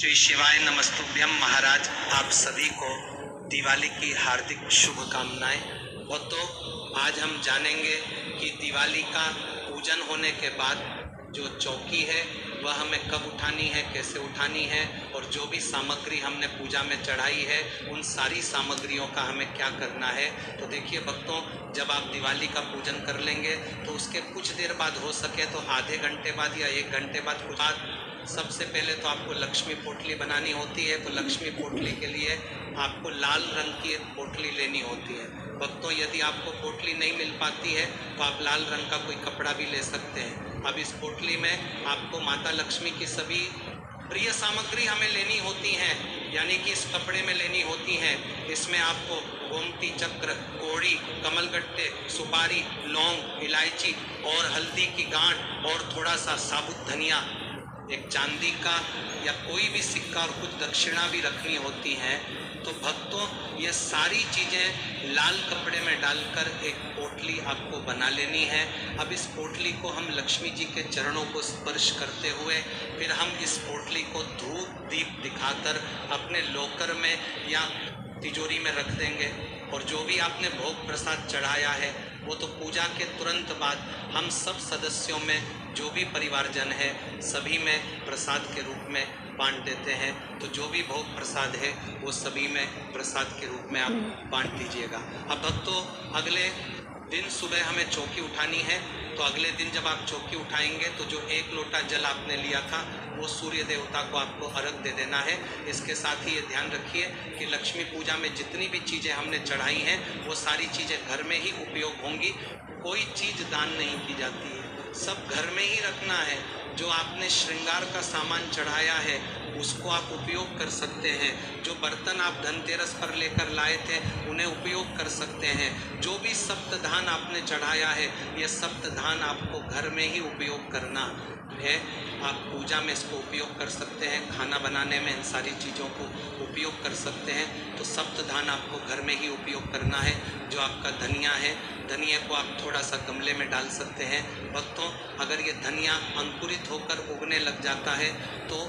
जय शिवाय नमस्तुभ्यम। महाराज, आप सभी को दिवाली की हार्दिक शुभकामनाएं। भक्तों, आज हम जानेंगे कि दिवाली का पूजन होने के बाद जो चौकी है वह हमें कब उठानी है, कैसे उठानी है, और जो भी सामग्री हमने पूजा में चढ़ाई है उन सारी सामग्रियों का हमें क्या करना है। तो देखिए भक्तों, जब आप दिवाली का पूजन कर लेंगे तो उसके कुछ देर बाद, हो सके तो आधे घंटे बाद या 1 घंटे बाद, कुछ बाद सबसे पहले तो आपको लक्ष्मी पोटली बनानी होती है। तो लक्ष्मी पोटली के लिए आपको लाल रंग की एक पोटली लेनी होती है। भक्तों, यदि आपको पोटली नहीं मिल पाती है तो आप लाल रंग का कोई कपड़ा भी ले सकते हैं। अब इस पोटली में आपको माता लक्ष्मी की सभी प्रिय सामग्री हमें लेनी होती हैं, यानी कि इस कपड़े में लेनी होती हैं। इसमें आपको गोमती चक्र, कोड़ी, कमलगट्टे, सुपारी, लौंग, इलायची और हल्दी की गांठ और थोड़ा सा साबुत धनिया, एक चांदी का या कोई भी सिक्का और कुछ दक्षिणा भी रखनी होती हैं। तो भक्तों, ये सारी चीज़ें लाल कपड़े में डालकर एक पोटली आपको बना लेनी है। अब इस पोटली को हम लक्ष्मी जी के चरणों को स्पर्श करते हुए फिर हम इस पोटली को धूप दीप दिखाकर अपने लॉकर में या तिजोरी में रख देंगे। और जो भी आपने भोग प्रसाद चढ़ाया है वो तो पूजा के तुरंत बाद हम सब सदस्यों में, जो भी परिवारजन है, सभी में प्रसाद के रूप में बांट देते हैं। तो जो भी भोग प्रसाद है वो सभी में प्रसाद के रूप में आप बांट दीजिएगा। अब भक्तों, अगले दिन सुबह हमें चौकी उठानी है। तो अगले दिन जब आप चौकी उठाएंगे तो जो 1 लोटा जल आपने लिया था वो सूर्य देवता को आपको अर्घ दे देना है। इसके साथ ही ये ध्यान रखिए कि लक्ष्मी पूजा में जितनी भी चीज़ें हमने चढ़ाई हैं वो सारी चीज़ें घर में ही उपयोग होंगी। कोई चीज़ दान नहीं की जाती है, सब घर में ही रखना है। जो आपने श्रृंगार का सामान चढ़ाया है उसको आप उपयोग कर सकते हैं। जो बर्तन आप धनतेरस पर लेकर लाए थे उन्हें उपयोग कर सकते हैं। जो भी सप्तधान आपने चढ़ाया है ये सप्तधान आपको घर में ही उपयोग करना है। आप पूजा में इसको उपयोग कर सकते हैं, खाना बनाने में इन सारी चीज़ों को उपयोग कर सकते हैं। तो सप्तधान आपको घर में ही उपयोग करना है। जो आपका धनिया है, धनिया को आप थोड़ा सा गमले में डाल सकते हैं। भक्तों, अगर ये धनिया अंकुरित होकर उगने लग जाता है तो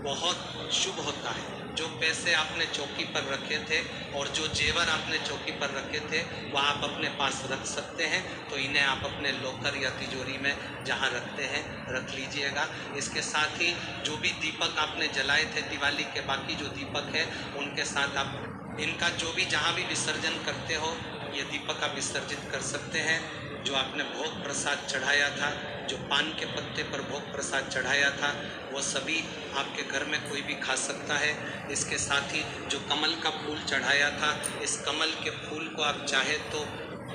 बहुत शुभ होता है। जो पैसे आपने चौकी पर रखे थे और जो जेवर आपने चौकी पर रखे थे वह आप अपने पास रख सकते हैं। तो इन्हें आप अपने लॉकर या तिजोरी में जहां रखते हैं रख लीजिएगा। इसके साथ ही जो भी दीपक आपने जलाए थे दिवाली के, बाकी जो दीपक है उनके साथ आप इनका जो भी जहां भी विसर्जन करते हो ये दीपक आप विसर्जित कर सकते हैं। जो आपने भोग प्रसाद चढ़ाया था, जो पान के पत्ते पर भोग प्रसाद चढ़ाया था वो सभी आपके घर में कोई भी खा सकता है। इसके साथ ही जो कमल का फूल चढ़ाया था, इस कमल के फूल को आप चाहे तो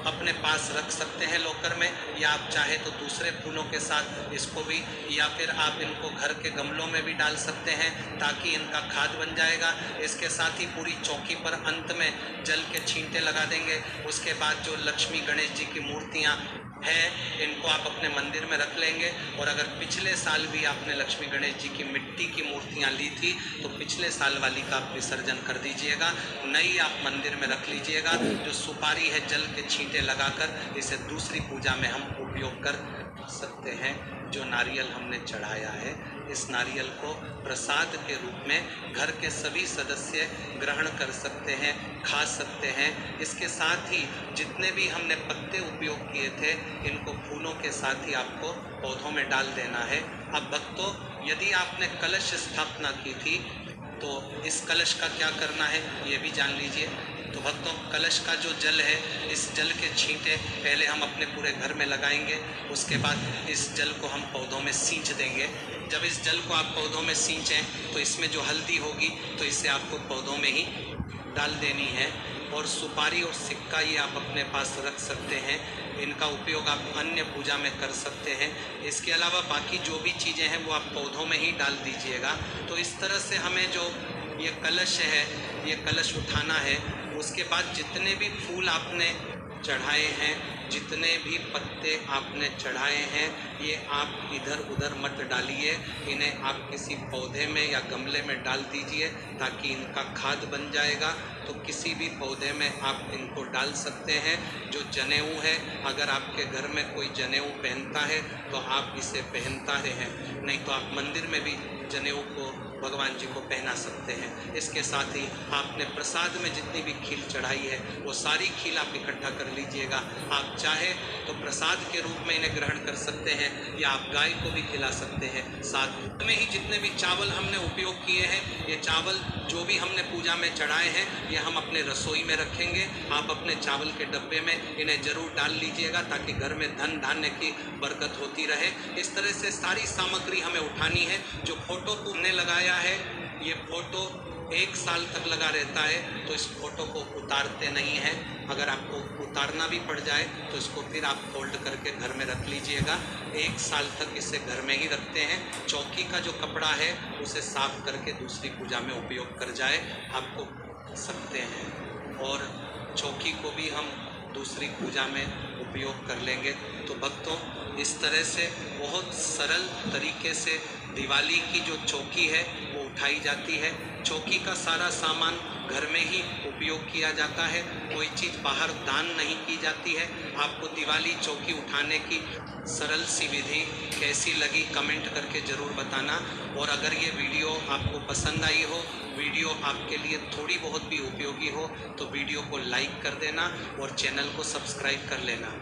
अपने पास रख सकते हैं लॉकर में, या आप चाहे तो दूसरे फूलों के साथ इसको भी, या फिर आप इनको घर के गमलों में भी डाल सकते हैं ताकि इनका खाद बन जाएगा। इसके साथ ही पूरी चौकी पर अंत में जल के छींटे लगा देंगे। उसके बाद जो लक्ष्मी गणेश जी की मूर्तियाँ हैं इनको आप अपने मंदिर में रख लेंगे। और अगर पिछले साल भी आपने लक्ष्मी गणेश जी की मिट्टी की मूर्तियां ली थी तो पिछले साल वाली का आप विसर्जन कर दीजिएगा, नई आप मंदिर में रख लीजिएगा। जो सुपारी है, जल के छींटे लगाकर इसे दूसरी पूजा में हम उपयोग कर सकते हैं। जो नारियल हमने चढ़ाया है इस नारियल को प्रसाद के रूप में घर के सभी सदस्य ग्रहण कर सकते हैं, खा सकते हैं। इसके साथ ही जितने भी हमने पत्ते उपयोग किए थे इनको फूलों के साथ ही आपको पौधों में डाल देना है। अब भक्तों, यदि आपने कलश स्थापना की थी तो इस कलश का क्या करना है ये भी जान लीजिए। तो भक्तों, कलश का जो जल है इस जल के छींटे पहले हम अपने पूरे घर में लगाएंगे। उसके बाद इस जल को हम पौधों में सींच देंगे। जब इस जल को आप पौधों में सींचें तो इसमें जो हल्दी होगी तो इसे आपको पौधों में ही डाल देनी है। और सुपारी और सिक्का ये आप अपने पास रख सकते हैं, इनका उपयोग आप अन्य पूजा में कर सकते हैं। इसके अलावा बाकी जो भी चीज़ें हैं वो आप पौधों में ही डाल दीजिएगा। तो इस तरह से हमें जो ये कलश है ये कलश उठाना है। उसके बाद जितने भी फूल आपने चढ़ाए हैं, जितने भी पत्ते आपने चढ़ाए हैं ये आप इधर उधर मत डालिए। इन्हें आप किसी पौधे में या गमले में डाल दीजिए ताकि इनका खाद बन जाएगा। तो किसी भी पौधे में आप इनको डाल सकते हैं। जो जनेऊ है, अगर आपके घर में कोई जनेऊ पहनता है तो आप इसे पहनता हैं, नहीं तो आप मंदिर में भी जनेऊ को भगवान जी को पहना सकते हैं। इसके साथ ही आपने प्रसाद में जितनी भी खील चढ़ाई है वो सारी खील आप इकट्ठा कर लीजिएगा। आप चाहे तो प्रसाद के रूप में इन्हें ग्रहण कर सकते हैं या आप गाय को भी खिला सकते हैं। साथ में ही जितने भी चावल हमने उपयोग किए हैं, ये चावल जो भी हमने पूजा में चढ़ाए हैं ये हम अपने रसोई में रखेंगे। आप अपने चावल के डब्बे में इन्हें जरूर डाल लीजिएगा ताकि घर में धन धान्य की बरकत होती रहे। इस तरह से सारी सामग्री हमें उठानी है। जो फोटो को हमने लगाया है ये फोटो 1 साल तक लगा रहता है, तो इस फोटो को उतारते नहीं हैं। अगर आपको उतारना भी पड़ जाए तो इसको फिर आप फोल्ड करके घर में रख लीजिएगा। 1 साल तक इसे घर में ही रखते हैं। चौकी का जो कपड़ा है उसे साफ करके दूसरी पूजा में उपयोग कर जाए आपको सकते हैं, और चौकी को भी हम दूसरी पूजा में उपयोग कर लेंगे। तो भक्तों, इस तरह से बहुत सरल तरीके से दिवाली की जो चौकी है वो उठाई जाती है। चौकी का सारा सामान घर में ही उपयोग किया जाता है, कोई चीज़ बाहर दान नहीं की जाती है। आपको दिवाली चौकी उठाने की सरल सी विधि कैसी लगी कमेंट करके ज़रूर बताना। और अगर ये वीडियो आपको पसंद आई हो, वीडियो आपके लिए थोड़ी बहुत भी उपयोगी हो, तो वीडियो को लाइक कर देना और चैनल को सब्सक्राइब कर लेना।